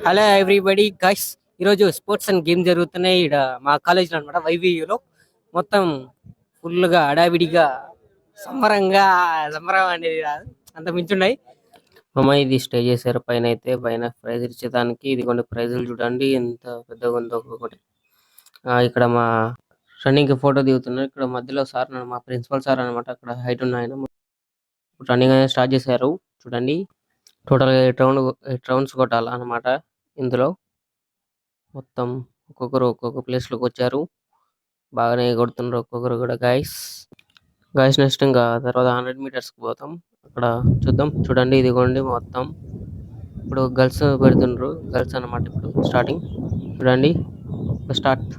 Hello everybody guys, ఈరోజు sports and game జరుగుతున్నాయి ఇక్కడ మా కాలేజీలో అనమాట. వైవిలో మొత్తం ఫుల్గా హడావిడిగా సంబరం అనేది కాదు, అంత మించున్నాయి. అమ్మాయి ఇది స్టే చేశారు పైన, అయితే పైన ప్రైజ్ ఇచ్చేదానికి. ఇది కొన్ని ప్రైజులు చూడండి ఎంత పెద్దగా ఉందో ఒక్కొక్కటి. ఇక్కడ మా రన్నింగ్ ఫోటో దిగుతున్నారు. ఇక్కడ మధ్యలో సార్ మా ప్రిన్సిపల్ సార్ అనమాట. అక్కడ హైట్ ఉన్న ఆయన రన్నింగ్ అనేది స్టార్ట్ చేశారు చూడండి. టోటల్ 8 రౌండ్స్ కొట్టాలి అన్నమాట. ఇందులో మొత్తం ఒక్కొక్కరు ఒక్కొక్క ప్లేస్ లోకి వచ్చారు. బాగానే కొడుతున్నారు ఒక్కొక్కరు కూడా. గాయస్ నెక్స్ట్ ఇంకా తర్వాత 100 మీటర్స్ కి పోతాం. అక్కడ చూద్దాం. చూడండి ఇదిగోండి మొత్తం ఇప్పుడు గర్ల్స్ పెడుతుండ్రు. గర్ల్స్ అన్నమాట. ఇప్పుడు స్టార్టింగ్ చూడండి. స్టార్ట్.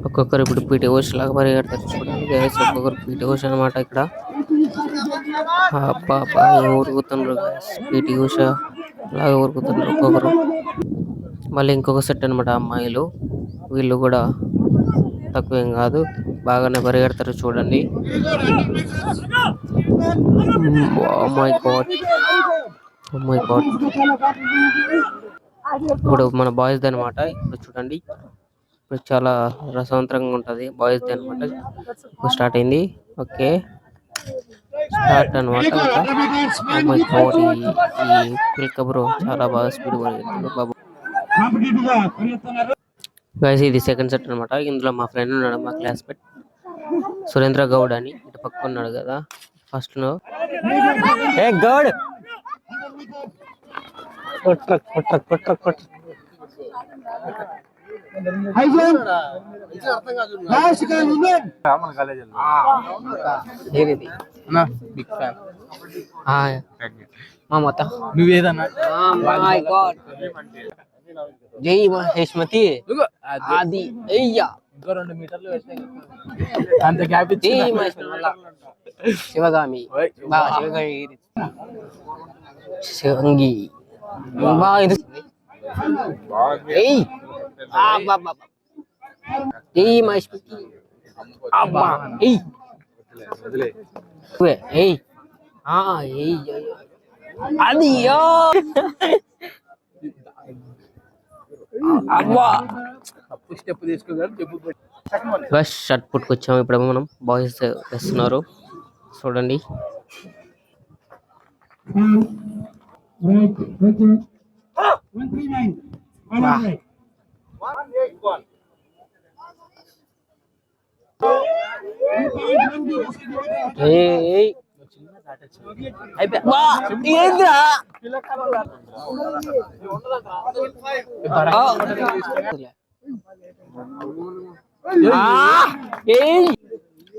ఒక్కొక్కరు ఇప్పుడు పీటీ ఓష్ లాగా పరిగెడతారు చూడండి గైస్. ఒక్కొక్కరు పీటీ ఓష్ అనమాట. ఇక్కడ ఊరుకుతుండ్రు గైస్. పీటీ ఉష లాగా ఊరుకుతుండ్రు ఒక్కొక్కరు. మళ్ళీ ఇంకొక సెట్ అనమాట అమ్మాయిలు. వీళ్ళు కూడా తక్కువేం కాదు, బాగానే పరిగెడతారు చూడండి. My God. ఇప్పుడు మన బాయ్స్ అనమాట. ఇప్పుడు చూడండి, ఇప్పుడు చాలా రసవంతంగా ఉంటది బాయ్స్ అనమాట. ఇప్పుడు స్టార్ట్ అయింది. ఓకే స్టార్ట్ అనమాట. ఈ బ్రో చాలా బాగా స్పీడ్ బాబు. గైస్ ఇది సెకండ్ సెట్ అనమాట. ఇందులో మా ఫ్రెండ్ ఉన్నాడు, మా క్లాస్మేట్ సురేంద్ర గౌడ్ అని. ఇటు పక్క ఉన్నాడు కదా ఫస్ట్ లో. ఏ గౌడ్ నువ్వేదన్నా జై మహేష్మతి అది అయ్యా. 2 మీటర్లు అంత గ్యాప్ ఇచ్చి శివగామి శివంగి జై మహేష్మతి అబ్బా. అది స్టెప్ తీసుకున్నాడు. ఫస్ట్ షర్ట్ పుట్టుకొచ్చాము. ఇప్పుడు మనం బాయ్స్ వేస్తున్నారు చూడండి.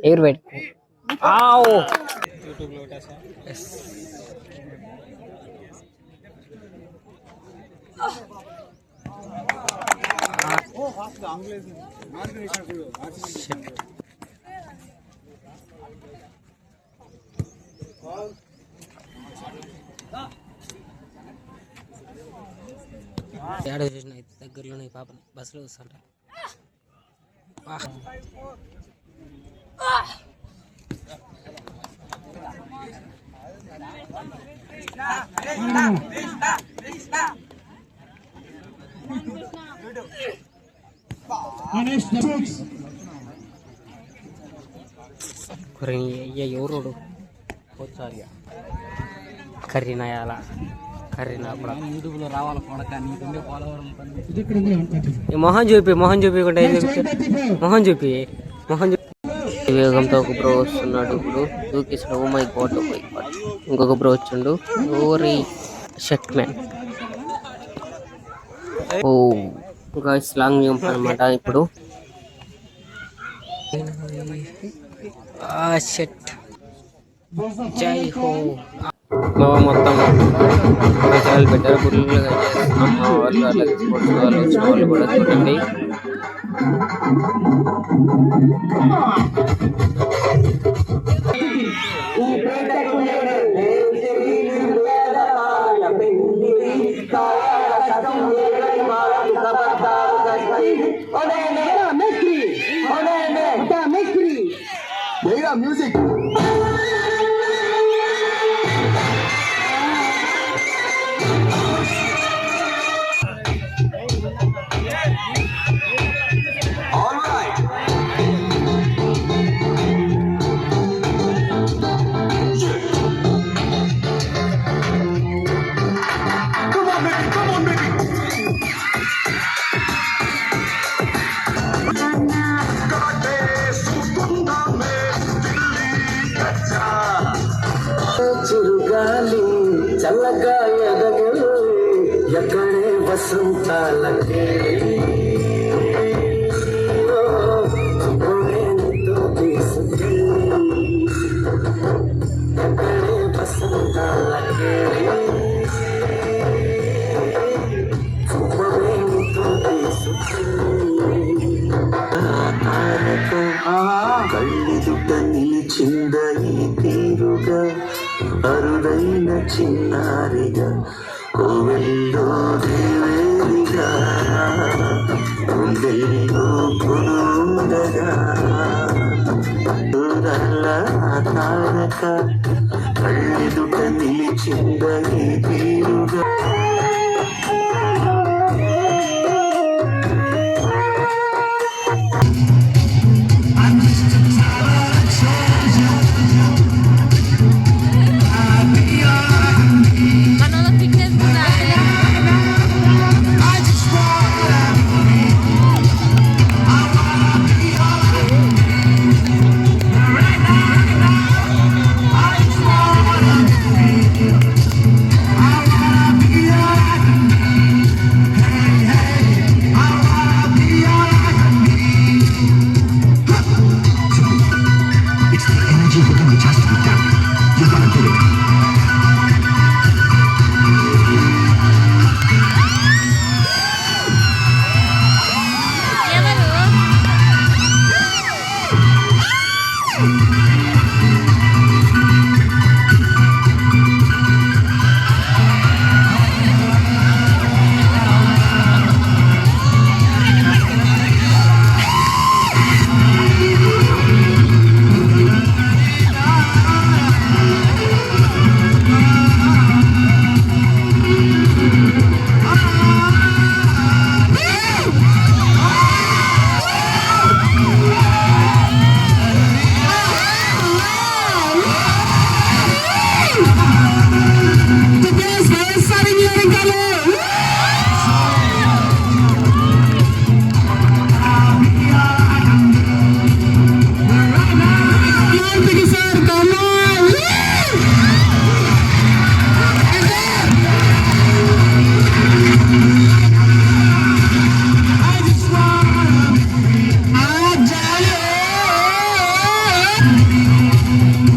ఎయిర్ బైట్ ఏడో చూసిన దగ్గరలోనే పాప బస్సులో వస్తుంట. ఎవరోడు కర్రీనాయాల కర్రీనా కూడా యూట్యూబ్ లో రావాలి. మొహం చూపి మొహం చూపి వేగంతో ఒక బ్రో వస్తున్నాడు. ఇప్పుడు దూకిస్తాడు. Oh my god. ఇంకొక బ్రో వచ్చిండు. ఓరి shut man. Oh guys long jump అనమాట. ఇప్పుడు షట్ జై హో. మొత్తం చాలా పెట్టారు. ఫుల్గా అమ్మ వాళ్ళు అలాగే స్పోర్ట్స్ వాళ్ళు వచ్చిన వాళ్ళు కూడా చూడండి. మ్యూజిక్ చిరుగాలి చల్లగా ఎదగలే ఎక్కడే వసంతాలకే నీతో తీసుకెళ్ళి ఎక్కడే వసంతాలకే నీతో తీసుకెళ్ళి కళ్ళెదుట నిలిచింద ఈ తీరుగా అరుదైన చిన్నారిగా కోవెల్లో దేవేరిగా గుండెల్లో కొనుండగా తారక కళ్ళెదుట నిలిచింద ఈ తీరుగా మనోళ్ళ ఫిట్నెస్ కూడా ఎవరు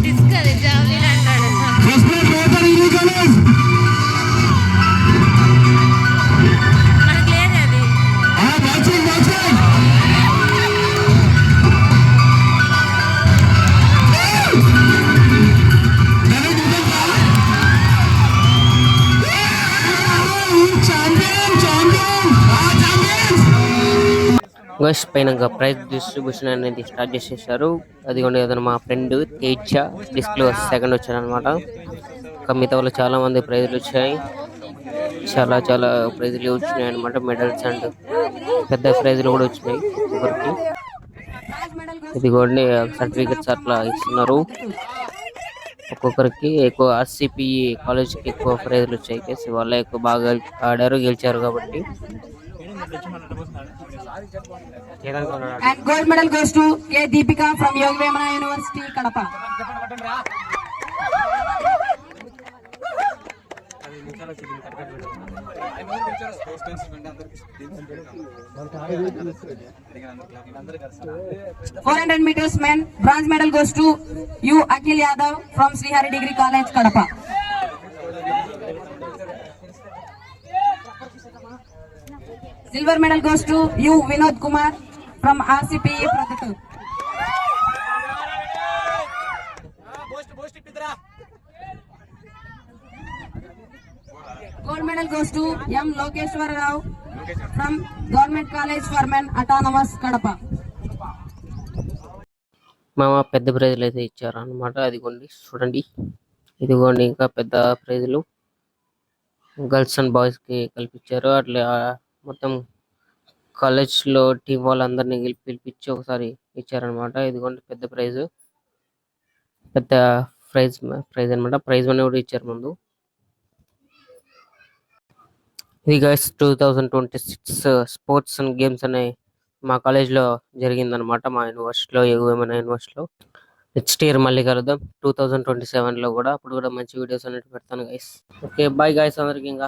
డిస్క్ అది జావలిన్ అంటాడు మనకు లేదు అది గైస్ పైన ప్రైజ్ డిస్ట్రిబ్యూషన్ అనేది స్టార్ట్ చేసేసారు. అది కూడా ఏదైనా మా ఫ్రెండ్ తేజ డిస్క్ లో సెకండ్ వచ్చాడు అనమాట. ఇంకా మిగతా వాళ్ళు చాలా మంది ప్రైజ్లు వచ్చాయి. చాలా చాలా ప్రైజ్లు వచ్చినాయి అనమాట. మెడల్స్ అండ్ పెద్ద ప్రైజ్లు కూడా వచ్చినాయి ఒకరికి. ఇదిగోండి సర్టిఫికెట్స్ అట్లా ఇస్తున్నారు. ఒక్కొక్కరికి ఎక్కువ ఆర్సిపి కాలేజ్ కి ఎక్కువ ప్రైజ్లు వచ్చాయి. కేసు వాళ్ళే ఎక్కువ బాగా ఆడారు, గెలిచారు కాబట్టి. And gold medal goes to K. Deepika from Yogi Vemana University, Kadapa. $400 meters men bronze medal goes to U. Akhil Yadav from Srihari Degree College, Kadapa. Silver medal goes to U. Vinod Kumar from RCPE Pradipur. Gold medal goes to M. Lokeshwar Rao from Government College for Men, Autonomous, Kadapa. మా పెద్ద ప్రైజ్లు అయితే ఇచ్చారు అనమాట. అదిగోండి చూడండి. ఇదిగోండి ఇంకా పెద్ద ప్రైజ్లు గర్ల్స్ అండ్ బాయ్స్ కి కల్పించారు. అట్లా మొత్తం కాలేజ్ లో టీం వాళ్ళందరినీ పిలిపించి ఒకసారి ఇచ్చారనమాట. ఇదిగోండి పెద్ద ప్రైజ్, పెద్ద ప్రైజ్ అనమాట. ప్రైజ్ మనీ కూడా ఇచ్చారు ముందు. ఇది గైస్ 2026 స్పోర్ట్స్ అండ్ గేమ్స్ అనే మా కాలేజ్ లో జరిగిందనమాట. మా యూనివర్సిటీలో, యూఎంఎన్ యూనివర్సిటీలో. నెక్స్ట్ ఇయర్ మళ్ళీ కలుద్దాం 2027 లో కూడా. అప్పుడు కూడా మంచి వీడియోస్ అనేవి పెడతాను గైస్. ఓకే బాయ్ గైస్ అందరికి ఇంకా.